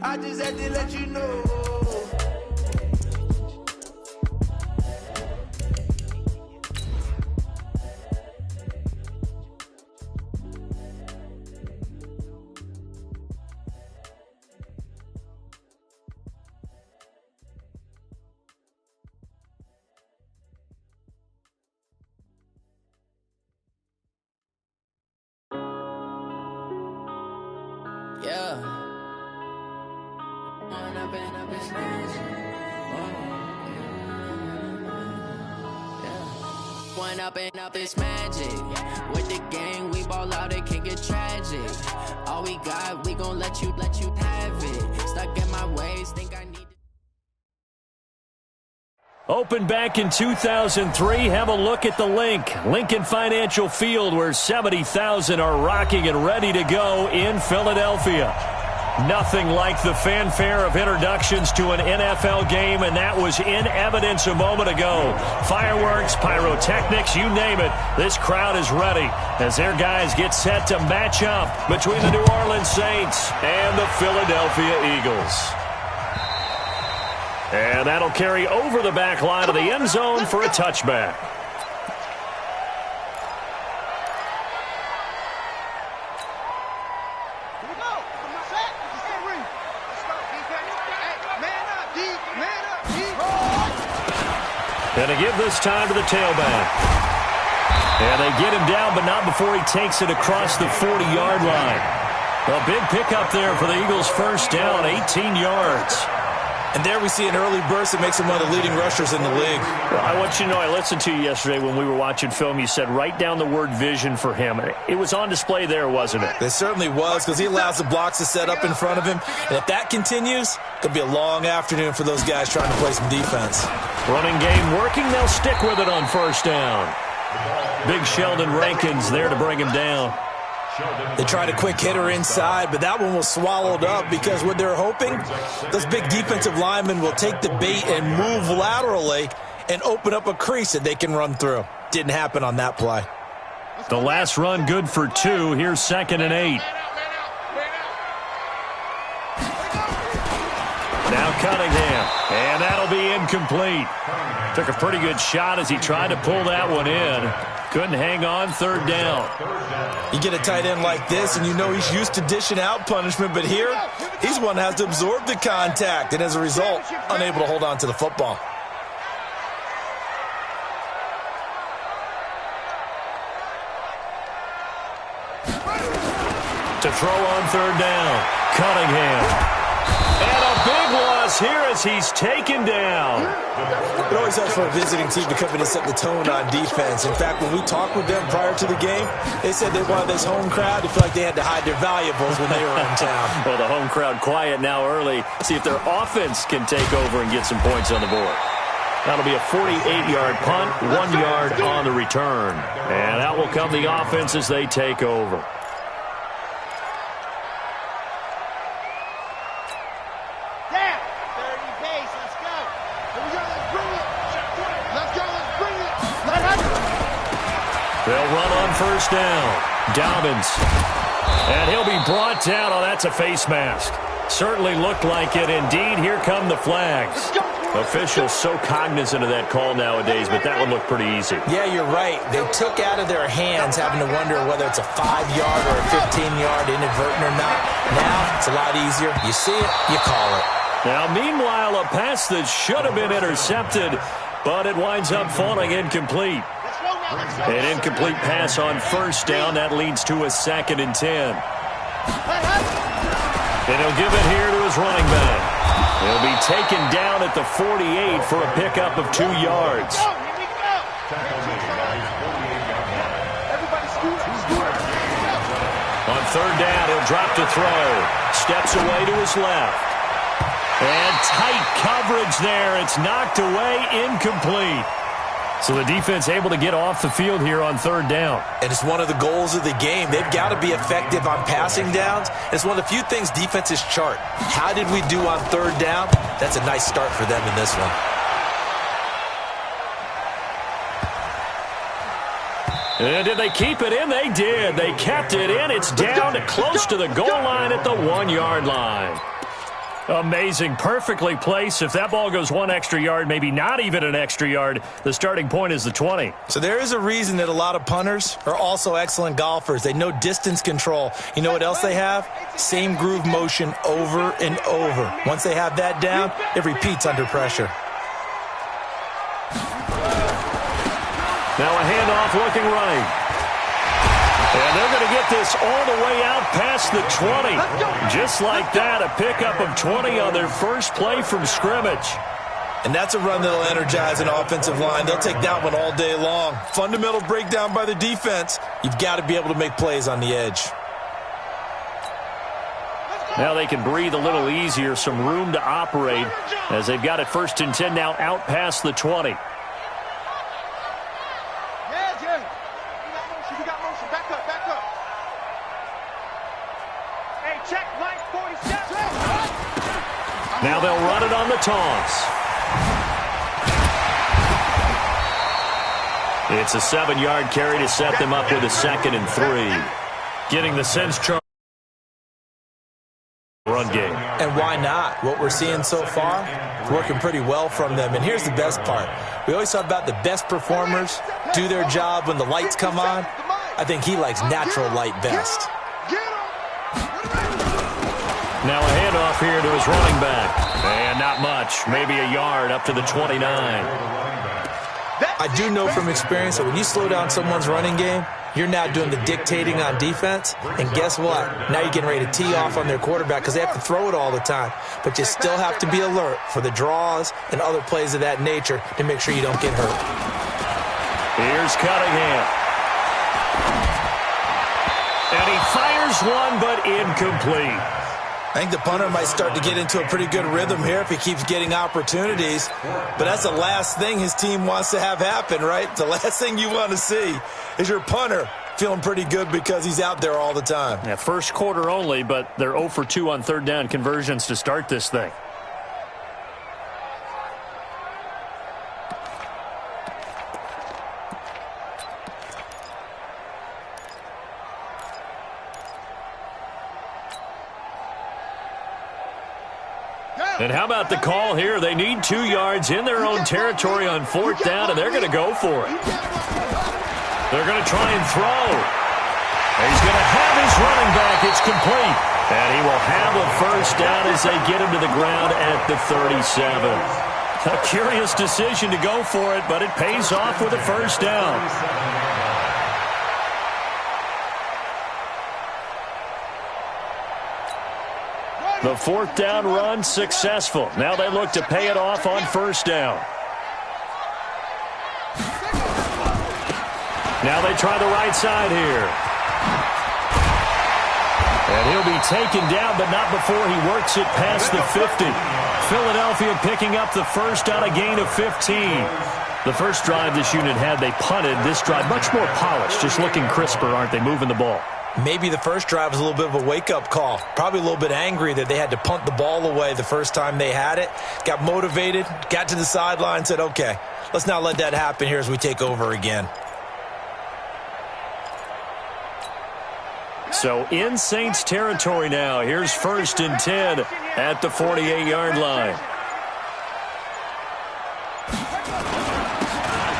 I just had to let you know. Yeah. One up and up is magic. With the gang, we ball out, it can get tragic. All we got, we gon' let you have it. Stuck in my ways, think I need. Opened back in 2003. Have a look at the link. Lincoln Financial Field, where 70,000 are rocking and ready to go in Philadelphia. Nothing like the fanfare of introductions to an NFL game, and that was in evidence a moment ago. Fireworks, pyrotechnics, you name it. This crowd is ready as their guys get set to match up between the New Orleans Saints and the Philadelphia Eagles. And that'll carry over the back line of the end zone for a touchback. And they give this time to the tailback. And they get him down, but not before he takes it across the 40-yard line. A big pickup there for the Eagles' first down, 18 yards. And there we see an early burst that makes him one of the leading rushers in the league. Well, I want you to know, I listened to you yesterday when we were watching film. You said write down the word vision for him. It was on display there, wasn't it? It certainly was, because he allows the blocks to set up in front of him. And if that continues, it could be a long afternoon for those guys trying to play some defense. Running game working. They'll stick with it on first down. Big Sheldon Rankins there to bring him down. They tried a quick hitter inside, but that one was swallowed up because what they're hoping, those big defensive linemen will take the bait and move laterally and open up a crease that they can run through. Didn't happen on that play. The last run good for 2. Here's 2nd and 8. Now Cunningham, and that'll be incomplete. Took a pretty good shot as he tried to pull that one in. Couldn't hang on, 3rd down. You get a tight end like this, and you know he's used to dishing out punishment, but here, he's one that has to absorb the contact, and as a result, unable to hold on to the football. To throw on 3rd down, Cunningham. And a big loss here as he's taken down. It always helps for a visiting team to come in and set the tone on defense. In fact, when we talked with them prior to the game, they said they wanted this home crowd to feel like they had to hide their valuables when they were in town. Well, the home crowd quiet now early. See if their offense can take over and get some points on the board. That'll be a 48-yard punt, 1 yard on the return. And out will come the offense as they take over. They'll run on first down. Dobbins. And he'll be brought down. Oh, that's a face mask. Certainly looked like it. Indeed, here come the flags. Officials so cognizant of that call nowadays, but that would look pretty easy. Yeah, you're right. They took out of their hands having to wonder whether it's a 5-yard or a 15-yard inadvertent or not. Now, it's a lot easier. You see it, you call it. Now, meanwhile, a pass that should have been intercepted, but it winds up falling incomplete. An incomplete pass on first down. That leads to a 2nd and 10. And he'll give it here to his running back. He'll be taken down at the 48 for a pickup of 2 yards. On 3rd down, he'll drop to throw. Steps away to his left. And tight coverage there. It's knocked away, incomplete. So the defense able to get off the field here on 3rd down. And it's one of the goals of the game. They've got to be effective on passing downs. It's one of the few things defenses chart. How did we do on 3rd down? That's a nice start for them in this one. And did they keep it in? They did. They kept it in. It's down to close to the goal line at the 1 yard line. Amazing. Perfectly placed. If that ball goes one extra yard, maybe not even an extra yard, the starting point is the 20. So there is a reason that a lot of punters are also excellent golfers. They know distance control. You know what else they have? Same groove motion over and over. Once they have that down, it repeats under pressure. Now a handoff looking right. And they're going to get this all the way out past the 20. Just like that, a pickup of 20 on their first play from scrimmage. And that's a run that'll energize an offensive line. They'll take that one all day long. Fundamental breakdown by the defense. You've got to be able to make plays on the edge. Now they can breathe a little easier, some room to operate as they've got it 1st and 10 now out past the 20. Now they'll run it on the toss. It's a 7-yard carry to set them up with a 2nd and 3. Getting the sense charge run game. And why not? What we're seeing so far is working pretty well from them. And here's the best part. We always talk about the best performers do their job when the lights come on. I think he likes natural light best. Now a handoff here to his running back. And not much. Maybe a yard up to the 29. I do know from experience that when you slow down someone's running game, you're now doing the dictating on defense. And guess what? Now you're getting ready to tee off on their quarterback because they have to throw it all the time. But you still have to be alert for the draws and other plays of that nature to make sure you don't get hurt. Here's Cunningham. And he fires one, but incomplete. I think the punter might start to get into a pretty good rhythm here if he keeps getting opportunities. But that's the last thing his team wants to have happen, right? The last thing you want to see is your punter feeling pretty good because he's out there all the time. Yeah, first quarter only, but they're 0 for 2 on 3rd down conversions to start this thing. And how about the call here? They need 2 yards in their own territory on 4th down, and they're going to go for it. They're going to try and throw. He's going to have his running back. It's complete. And he will have a 1st down as they get him to the ground at the 37. A curious decision to go for it, but it pays off with a 1st down. The 4th down run successful. Now they look to pay it off on 1st down. Now they try the right side here. And he'll be taken down, but not before he works it past the 50. Philadelphia picking up the 1st on a gain of 15. The first drive this unit had, they punted. This drive, much more polished, just looking crisper, aren't they, moving the ball? Maybe the first drive was a little bit of a wake-up call. Probably a little bit angry that they had to punt the ball away the first time they had it. Got motivated, got to the sideline, said, okay, let's not let that happen here as we take over again. So in Saints territory now. Here's 1st and 10 at the 48-yard line.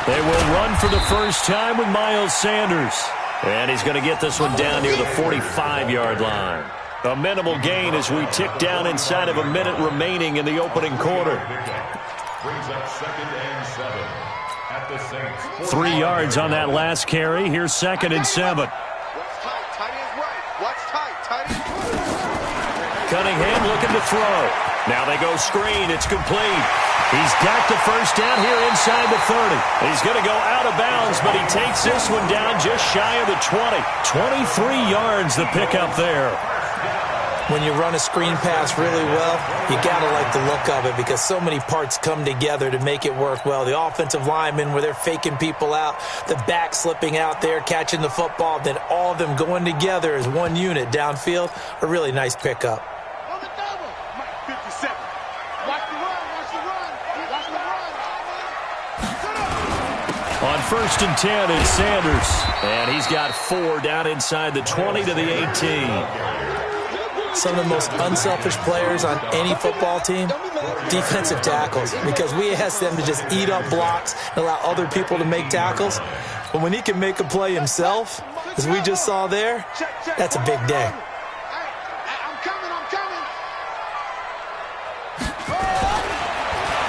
They will run for the first time with Miles Sanders. And he's going to get this one down near the 45-yard line. A minimal gain as we tick down inside of a minute remaining in the opening quarter. Brings up 2nd and 7 at the Saints. 3 yards on that last carry. Here's 2nd and 7. Cunningham looking to throw. Now they go screen. It's complete. He's got the 1st down here inside the 30. He's going to go out of bounds, but he takes this one down just shy of the 20. 23 yards the pickup there. When you run a screen pass really well, you got to like the look of it because so many parts come together to make it work well. The offensive linemen, where they're faking people out, the back slipping out there, catching the football, then all of them going together as one unit downfield. A really nice pickup. On 1st and 10, it's Sanders. And he's got 4 down inside the 20 to the 18. some of the most unselfish players on any football team? Defensive tackles, because we ask them to just eat up blocks and allow other people to make tackles. But when he can make a play himself, as we just saw there, that's a big day.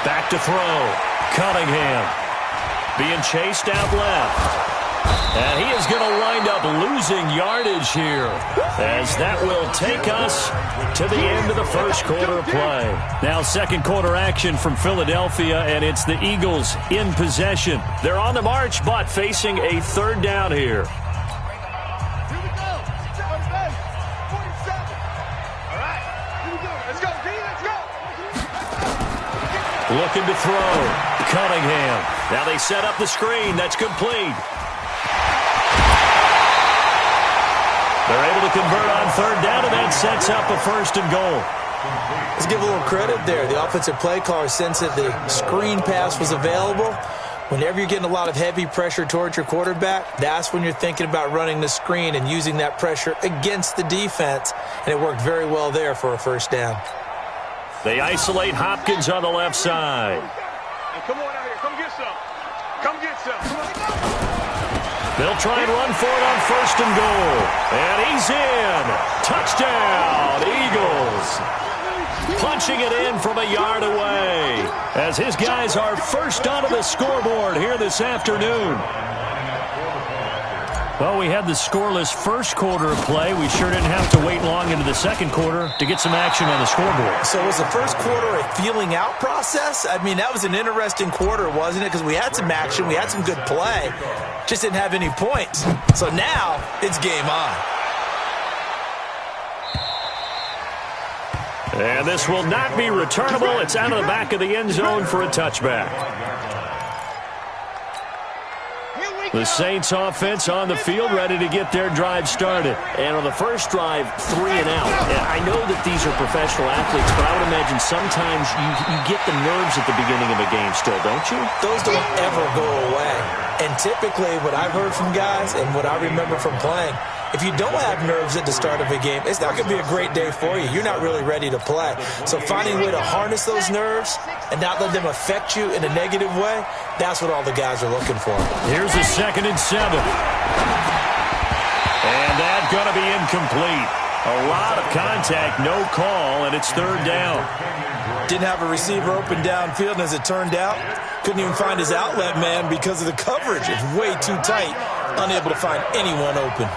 Back to throw. Cunningham being chased out left. And he is going to wind up losing yardage here, as that will take us to the end of the first quarter of play. Now second quarter action from Philadelphia, and it's the Eagles in possession. They're on the march, but facing a third down here. Looking to throw. Cunningham. Now they set up the screen. That's complete. They're able to convert on third down, and that sets up a first and goal. Let's give a little credit there. The offensive play caller sensed that the screen pass was available. Whenever you're getting a lot of heavy pressure towards your quarterback, that's when you're thinking about running the screen and using that pressure against the defense, and it worked very well there for a first down. They isolate Hopkins on the left side. Hey, come on out here. Come get some. Come get some. They'll try and run for it on first and goal. And he's in. Touchdown, Eagles. Punching it in from a yard away, as his guys are first onto the scoreboard here this afternoon. Well, we had the scoreless first quarter of play. We sure didn't have to wait long into the second quarter to get some action on the scoreboard. So was the first quarter a feeling out process? I mean, that was an interesting quarter, wasn't it? Because we had some action, we had some good play, just didn't have any points. So now it's game on. And this will not be returnable. It's out of the back of the end zone for a touchback. The Saints offense on the field, ready to get their drive started. And on the first drive, 3 and out. And I know that these are professional athletes, but I would imagine sometimes you get the nerves at the beginning of a game still, don't you? Those don't ever go away. And typically what I've heard from guys and what I remember from playing, if you don't have nerves at the start of a game, it's not going to be a great day for you. You're not really ready to play. So finding a way to harness those nerves and not let them affect you in a negative way, that's what all the guys are looking for. Here's a 2nd and 7. And that's going to be incomplete. A lot of contact, no call, and it's third down. Didn't have a receiver open downfield, and as it turned out, couldn't even find his outlet man because of the coverage. It's way too tight, unable to find anyone open.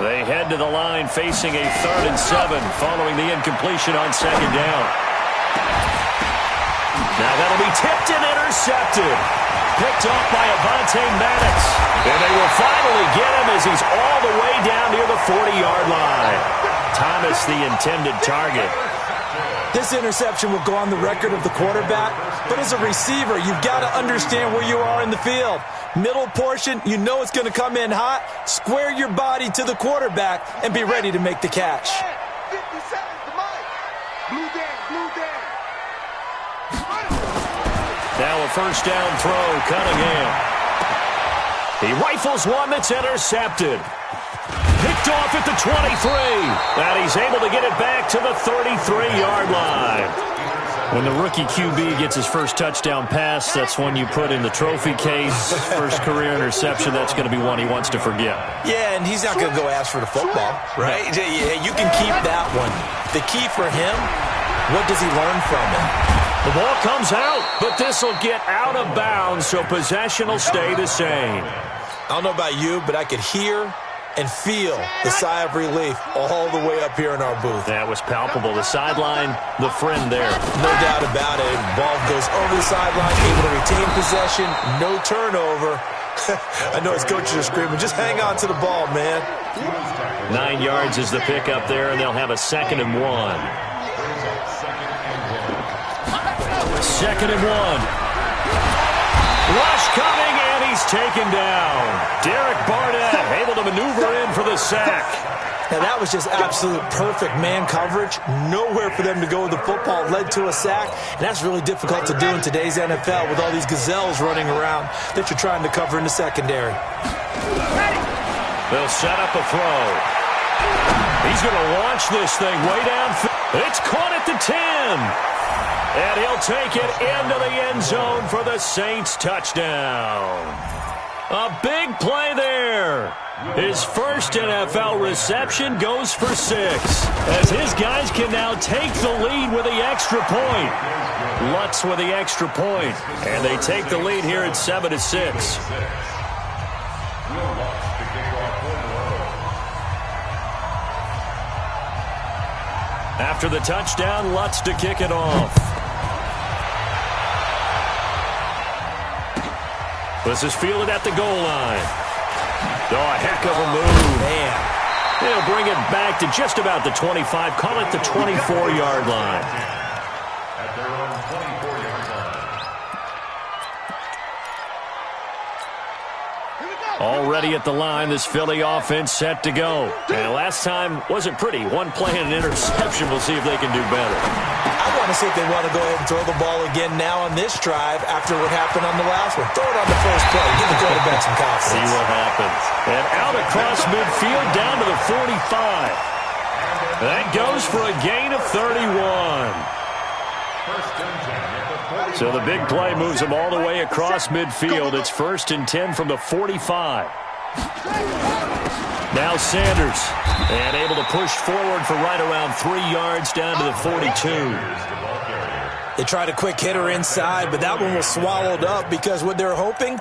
They head to the line facing a 3rd and 7 following the incompletion on second down. Now that'll be tipped and intercepted. Picked off by Avonte Maddox. And they will finally get him as he's all the way down near the 40-yard line. Thomas the intended target. This interception will go on the record of the quarterback, but as a receiver, you've got to understand where you are in the field. Middle portion, you know it's going to come in hot. Square your body to the quarterback and be ready to make the catch. Now a first down throw, Cunningham. He rifles one that's intercepted. Picked off at the 23. And he's able to get it back to the 33-yard line. When the rookie QB gets his first touchdown pass, that's one you put in the trophy case. First career interception, that's going to be one he wants to forget. Yeah, and he's not going to go ask for the football, right? No. Yeah, you can keep that one. The key for him, what does he learn from it? The ball comes out, but this will get out of bounds, so possession will stay the same. I don't know about you, but I could hear and feel the sigh of relief all the way up here in our booth. That was palpable. The sideline, the friend there. No doubt about it. Ball goes over the sideline, able to retain possession, no turnover. I know his coaches are screaming, just hang on to the ball, man. 9 yards is the pickup there, and they'll have a 2nd and 1. 2nd and 1. Rush coming, and he's taken down. Derek Barnett able to maneuver in for the sack. Now that was just absolute perfect man coverage. Nowhere for them to go with the football. Led to a sack, and that's really difficult to do in today's NFL with all these gazelles running around that you're trying to cover in the secondary. They'll set up a throw. He's going to launch this thing way down. It's caught at the 10. And he'll take it into the end zone for the Saints touchdown. A big play there. His first NFL reception goes for 6, as his guys can now take the lead with the extra point. Lutz with the extra point, and they take the lead here at 7-6. After the touchdown, Lutz to kick it off. This is fielded at the goal line. Oh, a heck of a move. Man. They'll bring it back to just about the 25. Call it the 24-yard line. At their own 24-yard line. Already at the line, this Philly offense set to go. And last time wasn't pretty. One play and an interception. We'll see if they can do better. I want to see if they want to go ahead and throw the ball again now on this drive after what happened on the last one. Throw it on the first play. Give the quarterback some confidence. See what happens. And out across midfield down to the 45. That goes for a gain of 31. So the big play moves them all the way across midfield. It's 1st and 10 from the 45. Now Sanders, and able to push forward for right around 3 yards down to the 42. They tried a quick hitter inside, but that one was swallowed up because what they're hoping,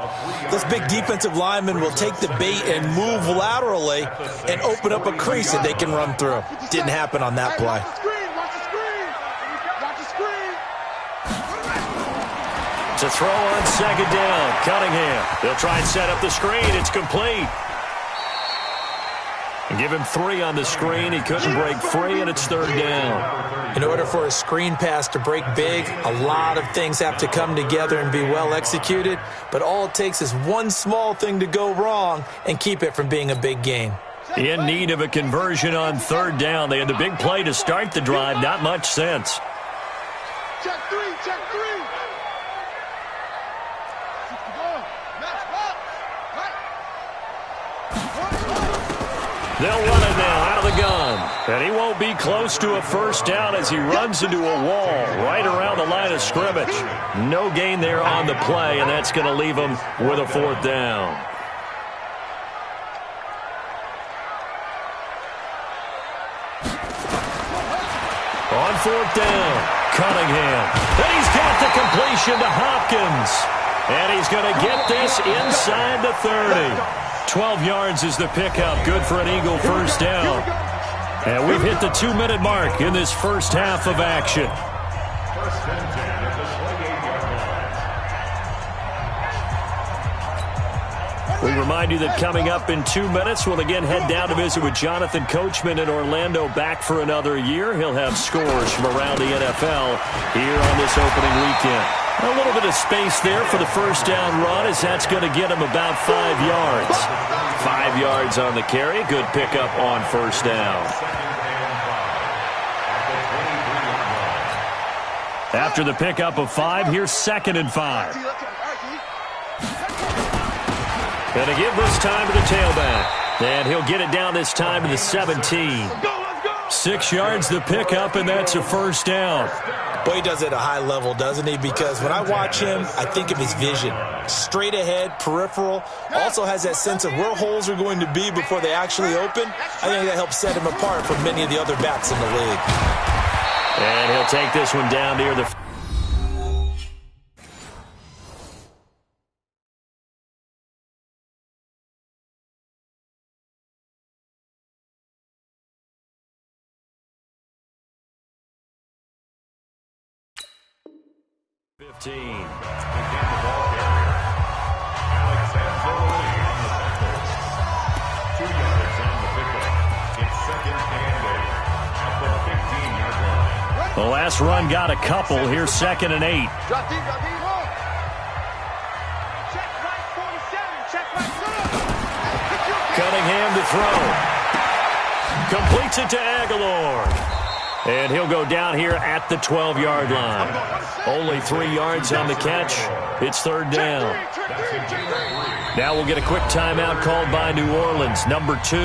this big defensive lineman will take the bait and move laterally and open up a crease that they can run through. Didn't happen on that play. To throw on 2nd down, Cunningham. They'll try and set up the screen. It's complete. And give him 3 on the screen. He couldn't break free, and it's 3rd down. In order for a screen pass to break big, a lot of things have to come together and be well executed. But all it takes is one small thing to go wrong and keep it from being a big game. In need of a conversion on 3rd down. They had the big play to start the drive. Not much sense. Check 3, check 3. They'll run it now out of the gun. And he won't be close to a 1st down as he runs into a wall right around the line of scrimmage. No gain there on the play, and that's going to leave him with a 4th down. On 4th down, Cunningham. And he's got the completion to Hopkins. And he's going to get this inside the 30. 12 yards is the pickup. Good for an Eagle 1st down. And we've hit the 2-minute mark in this first half of action. 1st and 10 at the 28-yard line. We remind you that coming up in 2 minutes, we'll again head down to visit with Jonathan Coachman in Orlando, back for another year. He'll have scores from around the NFL here on this opening weekend. A little bit of space there for the 1st down run, as that's going to get him about 5 yards. 5 yards on the carry. Good pickup on 1st down. After the pickup of 5, here's 2nd and 5. Going to give this time to the tailback. And he'll get it down this time to the 17. 6 yards the pickup, and that's a 1st down. Boy, he does it at a high level, doesn't he? Because when I watch him, I think of his vision. Straight ahead, peripheral. Also has that sense of where holes are going to be before they actually open. I think that helps set him apart from many of the other backs in the league. And he'll take this one down near the... The last run got a couple. Here's 2nd and 8. Drop deep, drop deep. Check right 47, check right center. Cunningham to throw. Completes it to Aguilar. And he'll go down here at the 12-yard line. Only 3 yards on the catch. It's 3rd down. Check three. Now we'll get a quick timeout called by New Orleans. Number 2.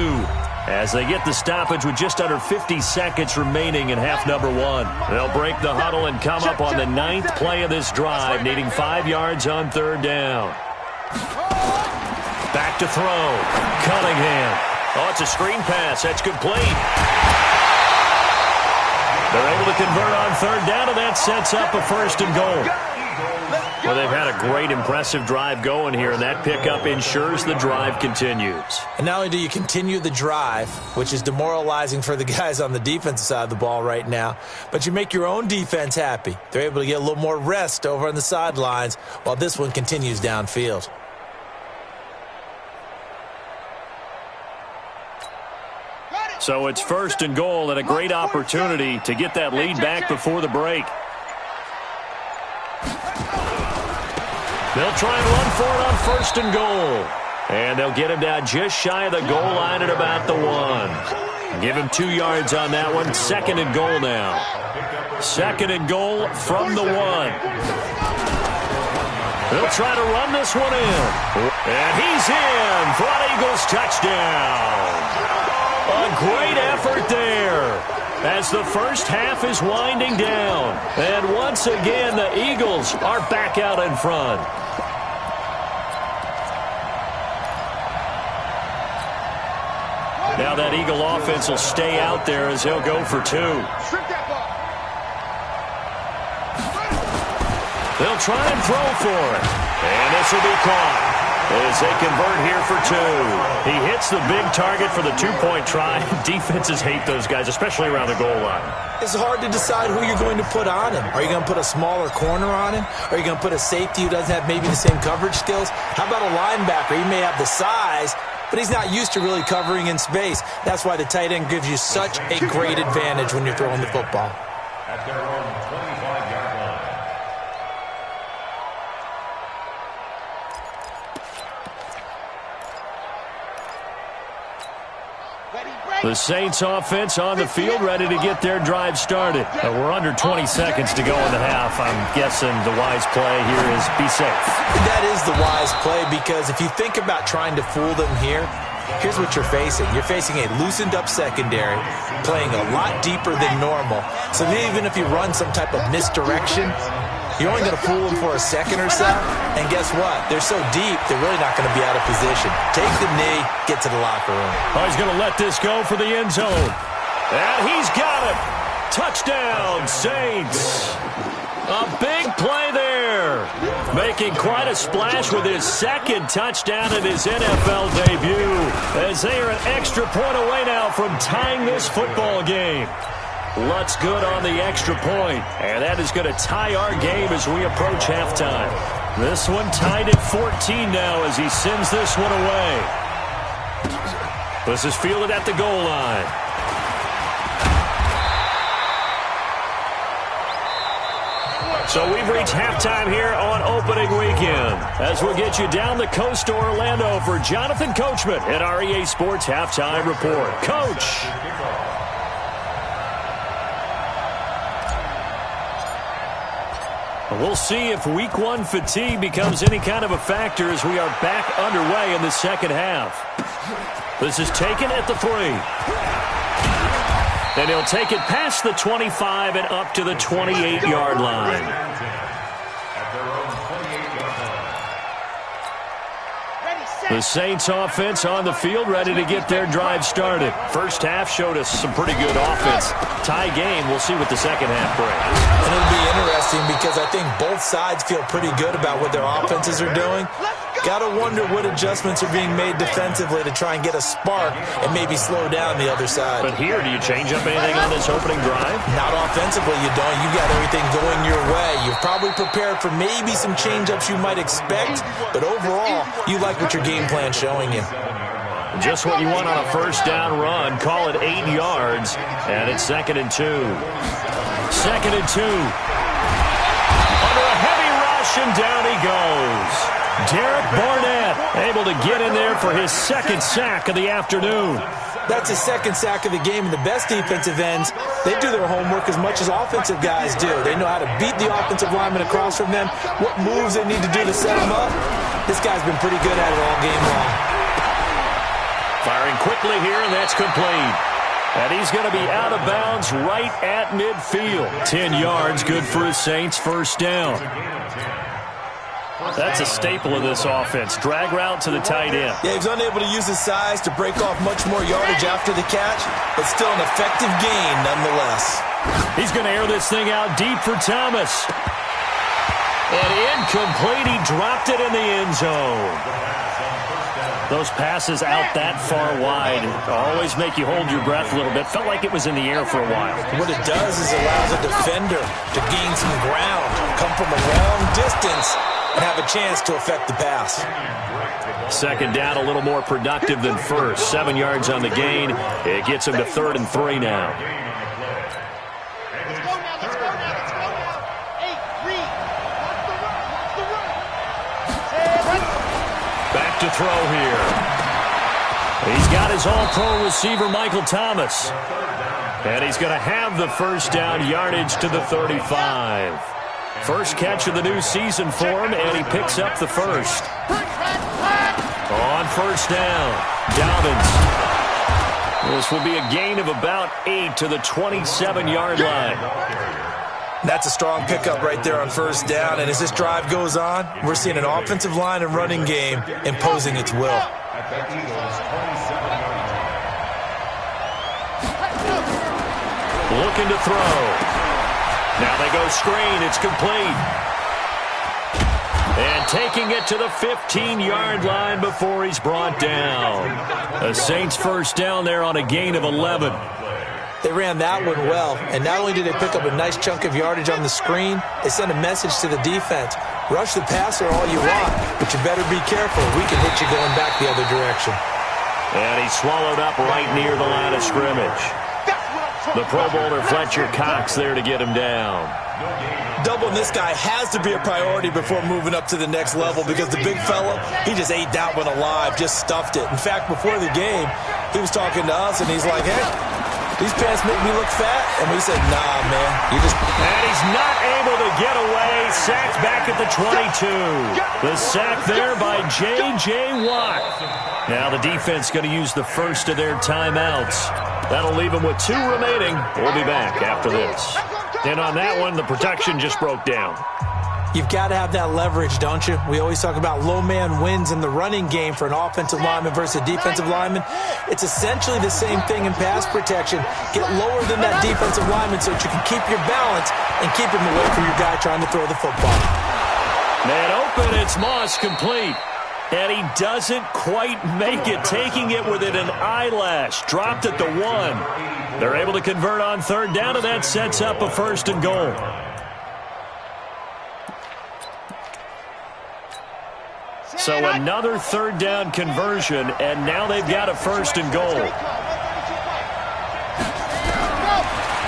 as they get the stoppage with just under 50 seconds remaining in half number one. They'll break the huddle and come up on the 9th play of this drive, needing 5 yards on 3rd down. Back to throw. Cunningham. Oh, it's a screen pass. That's complete. They're able to convert on 3rd down, and that sets up a 1st and goal. Well, they've had a great, impressive drive going here, and that pickup ensures the drive continues. And not only do you continue the drive, which is demoralizing for the guys on the defensive side of the ball right now, but you make your own defense happy. They're able to get a little more rest over on the sidelines while this one continues downfield. So it's 1st and goal and a great opportunity to get that lead back before the break. They'll try and run for it on 1st and goal. And they'll get him down just shy of the goal line at about the 1. Give him 2 yards on that one. 2nd and goal now. 2nd and goal from the 1. They'll try to run this one in. And he's in for an Eagles touchdown. A great effort there as the first half is winding down. And once again, the Eagles are back out in front. Now that Eagle offense will stay out there as he'll go for 2. They'll try and throw for it. And this will be caught as they convert here for 2. He hits the big target for the 2-point try. Defenses hate those guys, especially around the goal line. It's hard to decide who you're going to put on him. Are you going to put a smaller corner on him? Are you going to put a safety who doesn't have maybe the same coverage skills? How about a linebacker? He may have the size, but he's not used to really covering in space. That's why the tight end gives you such a great advantage when you're throwing the football. At their own 25-yard line. The Saints offense on the field, ready to get their drive started. We're under 20 seconds to go in the half. I'm guessing the wise play here is be safe. That is the wise play, because if you think about trying to fool them here, here's what you're facing. You're facing a loosened up secondary, playing a lot deeper than normal. So even if you run some type of misdirection, you're only going to fool them for a second or so. And guess what? They're so deep, they're really not going to be out of position. Take the knee, get to the locker room. Oh, he's going to let this go for the end zone. And he's got it. Touchdown, Saints. A big play there. Making quite a splash with his 2nd touchdown in his NFL debut, as they are an extra point away now from tying this football game. Lutz good on the extra point, and that is going to tie our game as we approach halftime. This one tied at 14 now as he sends this one away. This is fielded at the goal line. So we've reached halftime here on opening weekend, as we'll get you down the coast to Orlando for Jonathan Coachman at our EA Sports Halftime Report. Coach. We'll see if week 1 fatigue becomes any kind of a factor as we are back underway in the second half. This is taken at the 3. And he'll take it past the 25 and up to the 28-yard line. The Saints offense on the field, ready to get their drive started. First half showed us some pretty good offense. Tie game, we'll see what the second half brings. And it'll be interesting because I think both sides feel pretty good about what their offenses are doing. Got to wonder what adjustments are being made defensively to try and get a spark and maybe slow down the other side. But here, do you change up anything on this opening drive? Not offensively, you don't. You got everything going your way. You've probably prepared for maybe some change-ups you might expect, but overall, you like what your game plan's showing you. Just what you want on a first down run. Call it 8 yards, and it's 2nd and 2. 2nd and 2. Under a heavy rush, and down he goes. Derek Barnett able to get in there for his 2nd sack of the afternoon. That's his 2nd sack of the game, and the best defensive ends, they do their homework as much as offensive guys do. They know how to beat the offensive lineman across from them, what moves they need to do to set them up. This guy's been pretty good at it all game long. Firing quickly here, and that's complete. And he's going to be out of bounds right at midfield. 10 yards, good for his Saints, first down. That's a staple of this offense. Drag route to the tight end. Yeah, he was unable to use his size to break off much more yardage after the catch, but still an effective gain nonetheless. He's going to air this thing out deep for Thomas. And incomplete. He dropped it in the end zone. Those passes out that far wide always make you hold your breath a little bit. Felt like it was in the air for a while. What it does is allows a defender to gain some ground, come from a long distance, and have a chance to affect the pass. Second down, a little more productive than first. 7 yards on the gain. It gets him to 3rd and 3 now. Back to throw here. He's got his all-pro receiver, Michael Thomas. And he's going to have the first down, yardage to the 35. First catch of the new season for him, and he picks up the first. On first down, Dobbins. This will be a gain of about 8 to the 27-yard line. That's a strong pickup right there on first down, and as this drive goes on, we're seeing an offensive line and running game imposing its will. Looking to throw. Now they go screen. It's complete. And taking it to the 15-yard line before he's brought down. The Saints first down there on a gain of 11. They ran that one well, and not only did they pick up a nice chunk of yardage on the screen, they sent a message to the defense. Rush the passer all you want, but you better be careful. We can hit you going back the other direction. And he swallowed up right near the line of scrimmage. The Pro Bowler Fletcher Cox there to get him down. Doubling this guy has to be a priority before moving up to the next level because the big fella, he just ate that one alive, just stuffed it. In fact, before the game, he was talking to us, and he's like, hey, these pants make me look fat. And we said, nah, man. You just... And he's not able to get away. Sacked back at the 22. The sack there by J.J. Watt. Now the defense going to use the first of their timeouts. That'll leave them with 2 remaining. We'll be back after this. And on that one, the protection just broke down. You've got to have that leverage, don't you? We always talk about low man wins in the running game for an offensive lineman versus a defensive lineman. It's essentially the same thing in pass protection. Get lower than that defensive lineman so that you can keep your balance and keep him away from your guy trying to throw the football. Man open, it's Moss complete. And he doesn't quite make it, taking it within an eyelash. Dropped at the 1. They're able to convert on third down, and that sets up a 1st and goal. So another third down conversion, and now they've got a 1st and goal.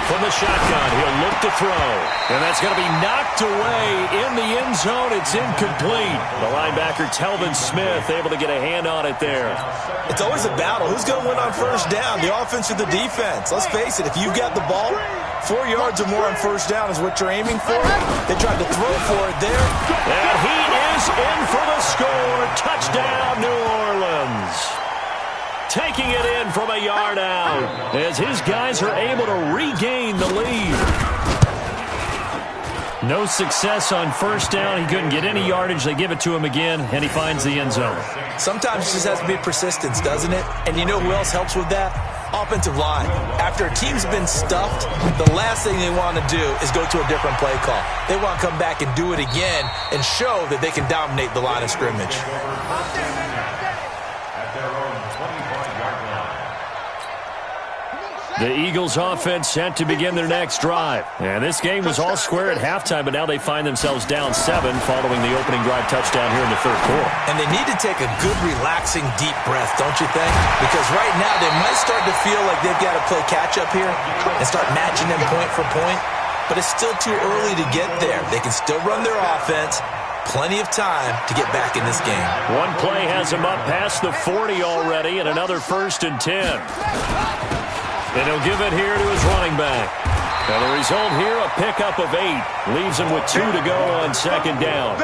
From the shotgun, he'll look to throw. And that's going to be knocked away in the end zone. It's incomplete. The linebacker, Telvin Smith, able to get a hand on it there. It's always a battle. Who's going to win on first down, the offense or the defense? Let's face it, if you've got the ball, 4 yards or more on first down is what you're aiming for. They tried to throw for it there. And he is in for the score. Touchdown, New Orleans. Taking it in from a yard out as his guys are able to regain the lead. No success on first down. He couldn't get any yardage. They give it to him again, and he finds the end zone. Sometimes it just has to be persistence, doesn't it? And you know who else helps with that? Offensive line. After a team's been stuffed, the last thing they want to do is go to a different play call. They want to come back and do it again and show that they can dominate the line of scrimmage. The Eagles offense set to begin their next drive. And this game was all square at halftime, but now they find themselves down 7 following the opening drive touchdown here in the third quarter. And they need to take a good, relaxing, deep breath, don't you think? Because right now they might start to feel like they've got to play catch-up here and start matching them point for point. But it's still too early to get there. They can still run their offense. Plenty of time to get back in this game. One play has them up past the 40 already, and another 1st and 10. And he'll give it here to his running back. Now the result here, a pickup of 8. Leaves him with 2 to go on second down.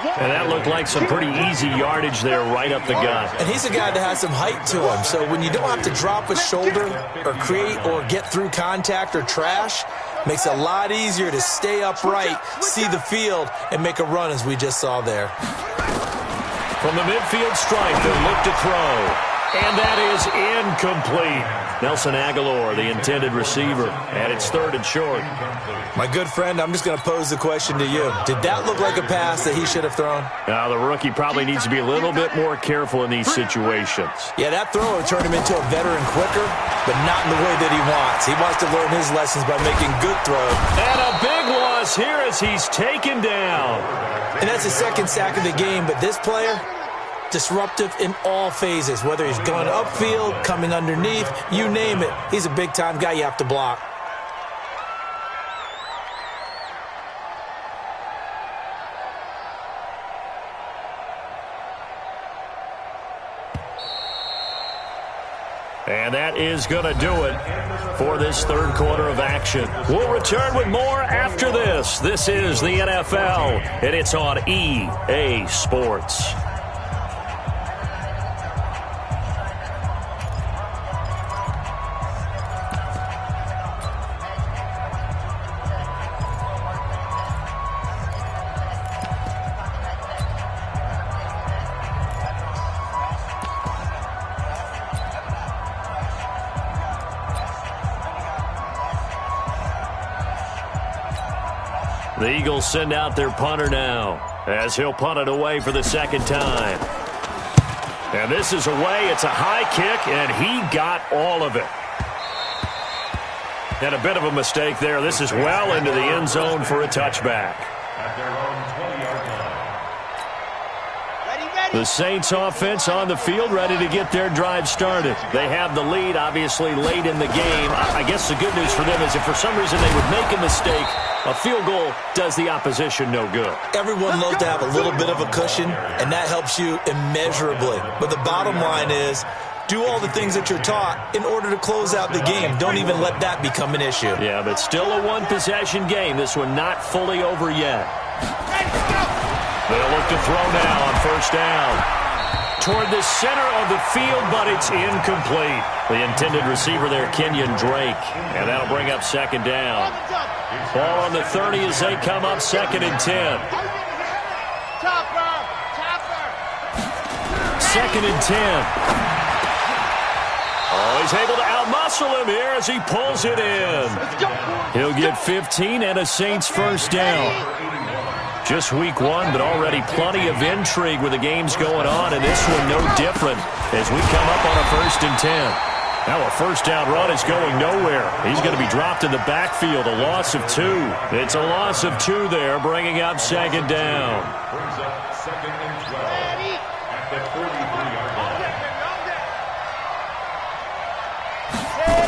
And that looked like some pretty easy yardage there right up the gut. And he's a guy that has some height to him. So when you don't have to drop a shoulder or create or get through contact or trash, makes it a lot easier to stay upright, see the field, and make a run as we just saw there. From the midfield stripe, they'll look to throw. And that is incomplete. Nelson Aguilar, the intended receiver, and it's 3rd and short. My good friend, I'm just going to pose the question to you. Did that look like a pass that he should have thrown? Now, the rookie probably needs to be a little bit more careful in these situations. Yeah, that throw would turn him into a veteran quicker, but not in the way that he wants. He wants to learn his lessons by making good throws. And a big loss here as he's taken down. And that's the 2nd sack of the game, but this player, disruptive in all phases, whether he's going upfield, coming underneath, you name it. He's a big-time guy you have to block. And that is going to do it for this 3rd quarter of action. We'll return with more after this. This is the NFL, and it's on EA Sports. The Eagles send out their punter now as he'll punt it away for the 2nd time. And this is away. It's a high kick, and he got all of it. And a bit of a mistake there. This is well into the end zone for a touchback. The Saints offense on the field ready to get their drive started. They have the lead, obviously, late in the game. I guess the good news for them is if for some reason they would make a mistake, a field goal does the opposition no good. Everyone loves to have a little bit of a cushion, and that helps you immeasurably. But the bottom line is, do all the things that you're taught in order to close out the game. Don't even let that become an issue. Yeah, but still a one-possession game. This one not fully over yet. They'll look to throw now on 1st down. Toward the center of the field, but it's incomplete. The intended receiver there, Kenyon Drake. And that'll bring up 2nd down. Ball on the 30 as they come up 2nd and 10. 2nd and 10. Oh, he's able to outmuscle him here as he pulls it in. He'll get 15 and a Saints 1st down. Just week 1, but already plenty of intrigue with the games going on, and this one no different as we come up on a 1st and 10. Now a 1st down run is going nowhere. He's going to be dropped in the backfield, a loss of 2. It's a loss of 2 there, bringing up 2nd down. Brings up 2nd and 12 at the 43-yard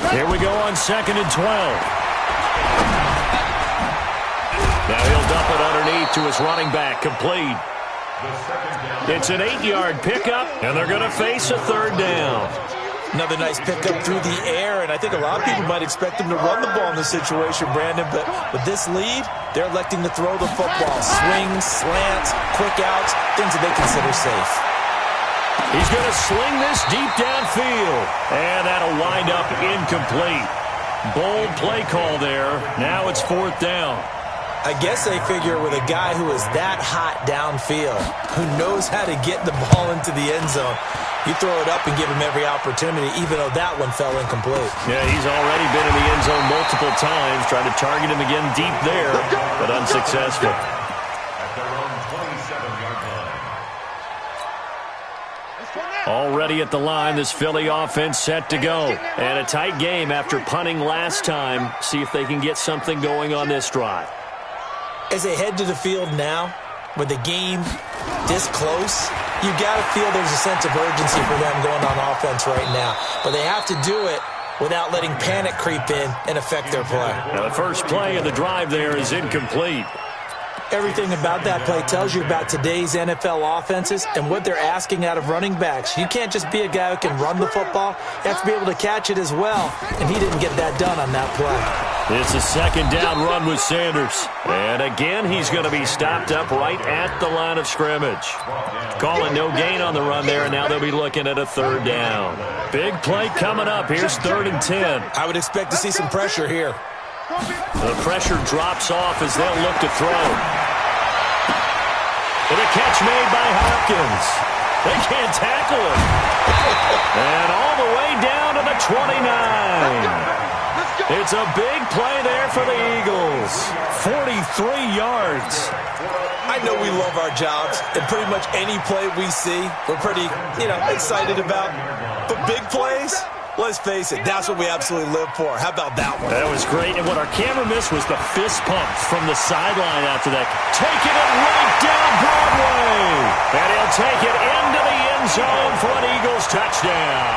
line. Here we go on 2nd and 12. Now he'll dump it underneath to his running back, complete. It's an 8-yard pickup, and they're going to face a 3rd down. Another nice pickup through the air, and I think a lot of people might expect them to run the ball in this situation, Brandon, but with this lead, they're electing to throw the football. Swings, slants, quick outs, things that they consider safe. He's going to sling this deep downfield, and that'll wind up incomplete. Bold play call there. Now it's 4th down. I guess they figure with a guy who is that hot downfield, who knows how to get the ball into the end zone, you throw it up and give him every opportunity, even though that one fell incomplete. Yeah, he's already been in the end zone multiple times, trying to target him again deep there, but unsuccessful. At their own 27-yard line. Already at the line, this Philly offense set to go. And a tight game after punting last time. See if they can get something going on this drive. As they head to the field now, with the game this close, you got to feel there's a sense of urgency for them going on offense right now. But they have to do it without letting panic creep in and affect their play. Now the first play of the drive there is incomplete. Everything about that play tells you about today's NFL offenses and what they're asking out of running backs. You can't just be a guy who can run the football. You have to be able to catch it as well, and he didn't get that done on that play. It's a second down run with Sanders. And again, he's going to be stopped up right at the line of scrimmage. Calling no gain on the run there, and now they'll be looking at a third down. Big play coming up. Here's 3rd and 10. I would expect to see some pressure here. The pressure drops off as they'll look to throw. And a catch made by Hopkins. They can't tackle him. And all the way down to the 29. It's a big play there for the Eagles. 43 yards. I know we love our jobs, and pretty much any play we see, we're pretty, excited about. But big plays, let's face it, that's what we absolutely live for. How about that one? That was great, and what our camera missed was the fist pumps from the sideline after that. Taking it right down Broadway. And he'll take it into the end zone for an Eagles touchdown.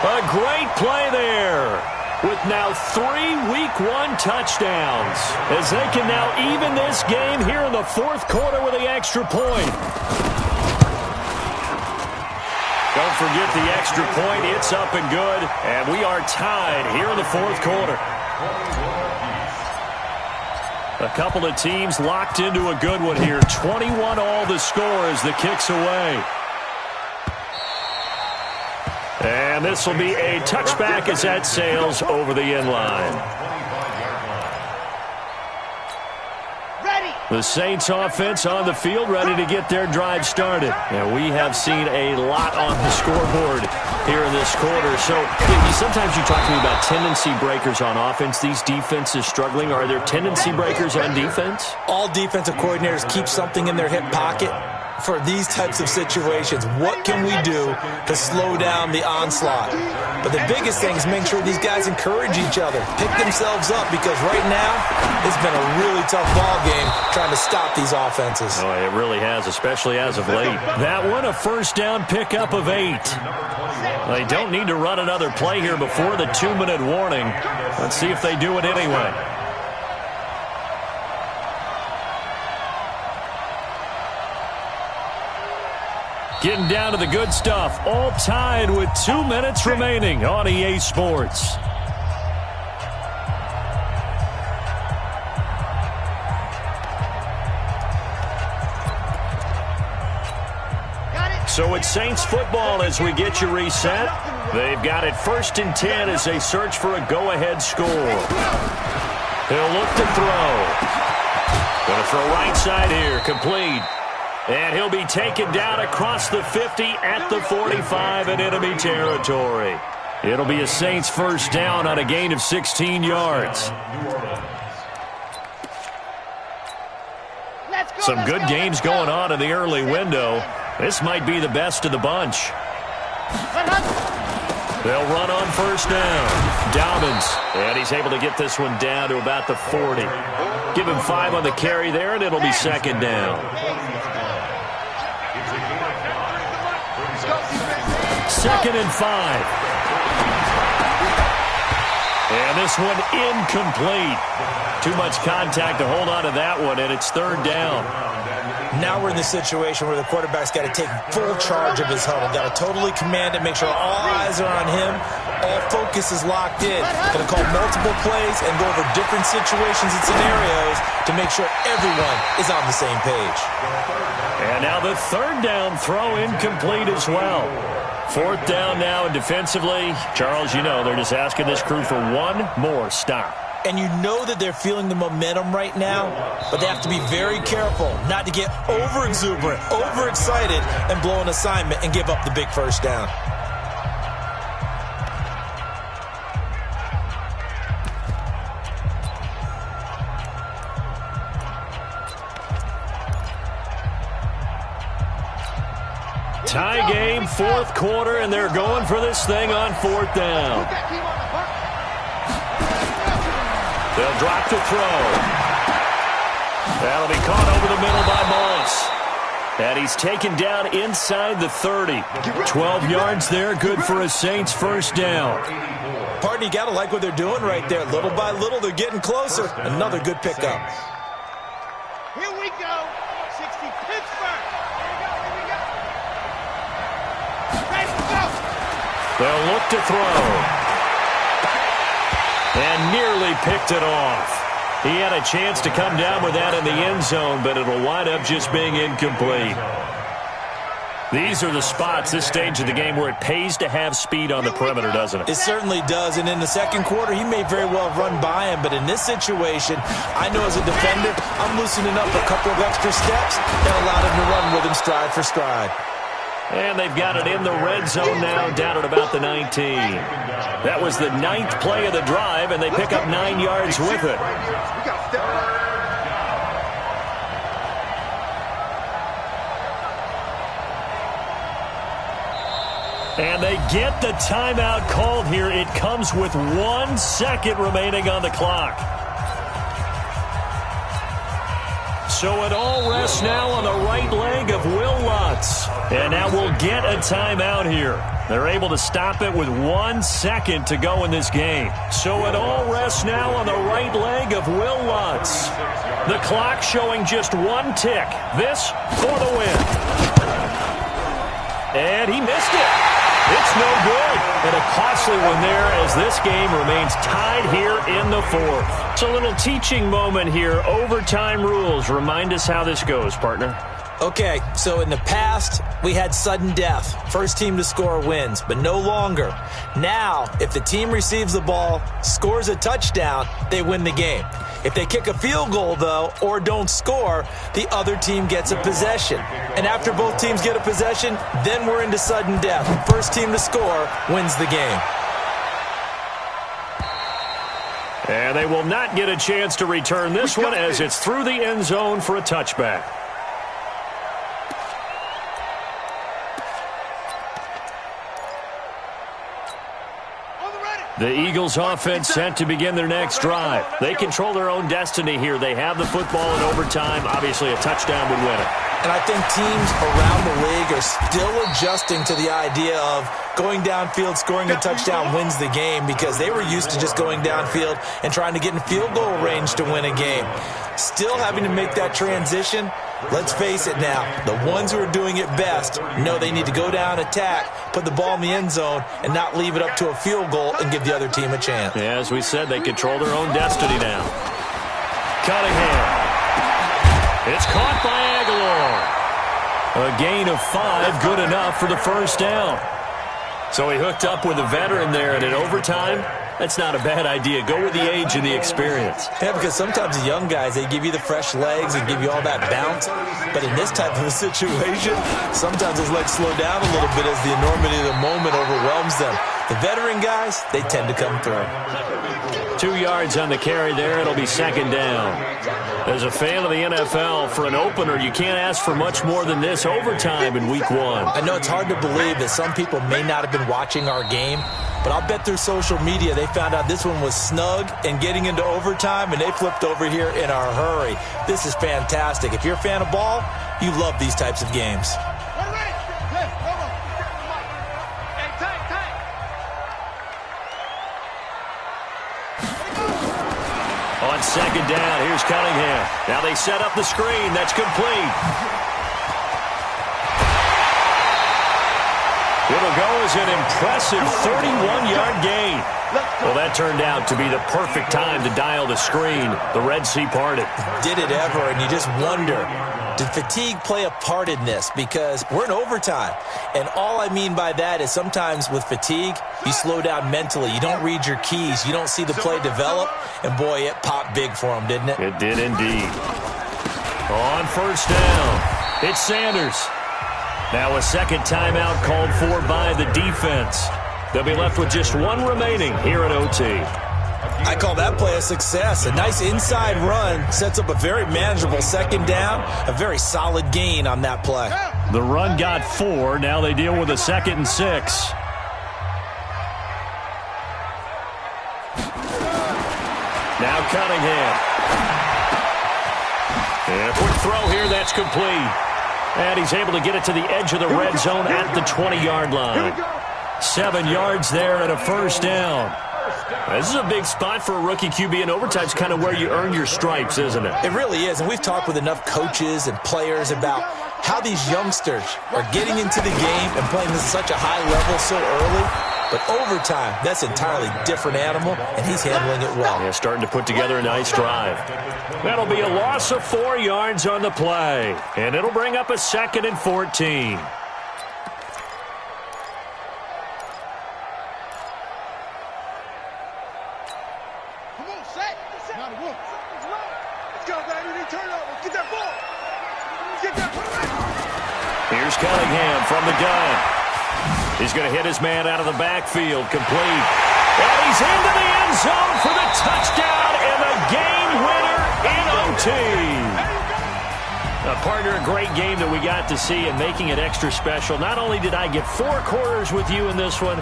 A great play there, with now 3 Week 1 touchdowns, as they can now even this game here in the 4th quarter with the extra point. Don't forget the extra point. It's up and good, and we are tied here in the 4th quarter. A couple of teams locked into a good one here. 21 all the score as the kick's away. And this will be a touchback as that sails over the end line. The Saints offense on the field, ready to get their drive started. And we have seen a lot on the scoreboard here in this quarter. So sometimes you talk to me about tendency breakers on offense. These defenses struggling. Are there tendency breakers on defense? All defensive coordinators keep something in their hip pocket for these types of situations. What can we do to slow down the onslaught? But the biggest thing is make sure these guys encourage each other, pick themselves up, because right now it's been a really tough ball game trying to stop these offenses. Oh, it really has, especially as of late. That one, a first down pickup of 8. They don't need to run another play here before the 2-minute warning. Let's see if they do it anyway. Getting down to the good stuff. All tied with 2 minutes remaining on EA Sports. So it's Saints football as we get you reset. They've got it 1st and 10 as they search for a go-ahead score. He'll look to throw. Going to throw right side here. Complete. And he'll be taken down across the 50 at the 45 in enemy territory. It'll be a Saints first down on a gain of 16 yards. Some good games going on in the early window. This might be the best of the bunch. They'll run on first down. Dobbins, and he's able to get this one down to about the 40. Give him 5 on the carry there, and it'll be second down. 2nd and 5. And this one incomplete. Too much contact to hold on to that one, and it's 3rd down. Now we're in the situation where the quarterback's got to take full charge of his huddle. Got to totally command it, make sure all eyes are on him. All focus is locked in. Going to call multiple plays and go over different situations and scenarios to make sure everyone is on the same page. And now the 3rd down throw incomplete as well. 4th down now, and defensively, Charles, they're just asking this crew for one more stop. And you know that they're feeling the momentum right now, but they have to be very careful not to get over-exuberant, overexcited, and blow an assignment and give up the big first down. Tie game, 4th quarter, and they're going for this thing on 4th down. They'll drop to throw. That'll be caught over the middle by Moss. And he's taken down inside the 30. 12 yards there, good for a Saints first down. Partner, you got to like what they're doing right there. Little by little, they're getting closer. Another good pickup. Here we go. 60 Pittsburgh. Here we go. Ready to go. They'll look to throw. And nearly picked it off. He had a chance to come down with that in the end zone, but it'll wind up just being incomplete. These are the spots, this stage of the game, where it pays to have speed on the perimeter, doesn't it? It certainly does, and in the second quarter, he may very well run by him, but in this situation, I know as a defender, I'm loosening up a couple of extra steps and allowed him to run with him stride for stride. And they've got it in the red zone now, down at about the 19. That was the 9th play of the drive, and they pick up 9 yards with it. And they get the timeout called here. It comes with 1 second remaining on the clock. So it all rests now on the right leg of Will Lutz. And now we'll get a timeout here. They're able to stop it with 1 second to go in this game. So it all rests now on the right leg of Will Lutz. The clock showing just 1 tick. This for the win. And he missed it. It's no good. And a costly one there as this game remains tied here in the 4th. It's a little teaching moment here. Overtime rules. Remind us how this goes, partner. Okay, so in the past, we had sudden death. First team to score wins, but no longer. Now, if the team receives the ball, scores a touchdown, they win the game. If they kick a field goal, though, or don't score, the other team gets a possession. And after both teams get a possession, then we're into sudden death. First team to score wins the game. And they will not get a chance to return this one as it's through the end zone for a touchback. The Eagles offense set to begin their next drive. They control their own destiny here. They have the football in overtime. Obviously, a touchdown would win it. And I think teams around the league are still adjusting to the idea of going downfield, scoring a touchdown wins the game, because they were used to just going downfield and trying to get in field goal range to win a game. Still having to make that transition. Let's face it now, the ones who are doing it best know they need to go down, attack, put the ball in the end zone, and not leave it up to a field goal and give the other team a chance. Yeah, as we said, they control their own destiny now. Cunningham. It's caught by Aguilar. A gain of 5, good enough for the first down. So he hooked up with a veteran there, and in overtime, that's not a bad idea. Go with the age and the experience. Yeah, because sometimes the young guys, they give you the fresh legs and give you all that bounce. But in this type of a situation, sometimes those legs slow down a little bit as the enormity of the moment overwhelms them. The veteran guys, they tend to come through. 2 yards on the carry there. It'll be second down. As a fan of the NFL, for an opener, you can't ask for much more than this overtime in week 1. I know it's hard to believe that some people may not have been watching our game, but I'll bet through social media they found out this one was snug and getting into overtime, and they flipped over here in a hurry. This is fantastic. If you're a fan of ball, you love these types of games. On second down, here's Cunningham. Now they set up the screen. That's complete. It'll go as an impressive 31-yard gain. Well, that turned out to be the perfect time to dial the screen. The Red Sea parted. Did it ever, and you just wonder, did fatigue play a part in this? Because we're in overtime, and all I mean by that is sometimes with fatigue, you slow down mentally. You don't read your keys. You don't see the play develop, and boy, it popped big for him, didn't it? It did indeed. On first down, it's Sanders. Now a second timeout called for by the defense. They'll be left with just 1 remaining here at OT. I call that play a success. A nice inside run sets up a very manageable second down, a very solid gain on that play. The run got 4. Now they deal with a 2nd and 6. Now Cunningham. And a quick throw here, that's complete. And he's able to get it to the edge of the red zone at the 20-yard line. 7 yards there and a first down. This is a big spot for a rookie QB, and overtime's kind of where you earn your stripes, isn't it? It really is, and we've talked with enough coaches and players about how these youngsters are getting into the game and playing this at such a high level so early. But overtime, that's an entirely different animal, and he's handling it well. Yeah, starting to put together a nice drive. That'll be a loss of 4 yards on the play, and it'll bring up a 2nd and 14. Come on, set. Now the room. Let's go, baby. We turn over. Get that ball. Get that ball. Here's Cunningham from the gun. He's going to hit his man out of the backfield, complete. And he's into the end zone for the touchdown and the game winner in OT. Partner, a great game that we got to see and making it extra special. Not only did I get 4 quarters with you in this one,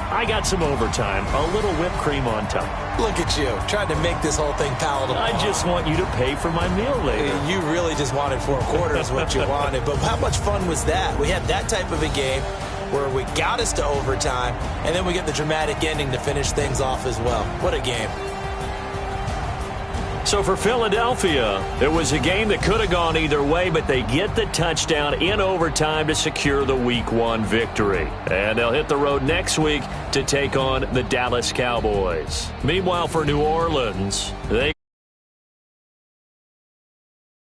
I got some overtime, a little whipped cream on top. Look at you, trying to make this whole thing palatable. I just want you to pay for my meal later. You really just wanted 4 quarters, what you wanted. But how much fun was that? We had that type of a game where we got us to overtime, and then we get the dramatic ending to finish things off as well. What a game. So for Philadelphia, it was a game that could have gone either way, but they get the touchdown in overtime to secure the Week 1 victory. And they'll hit the road next week to take on the Dallas Cowboys. Meanwhile, for New Orleans, they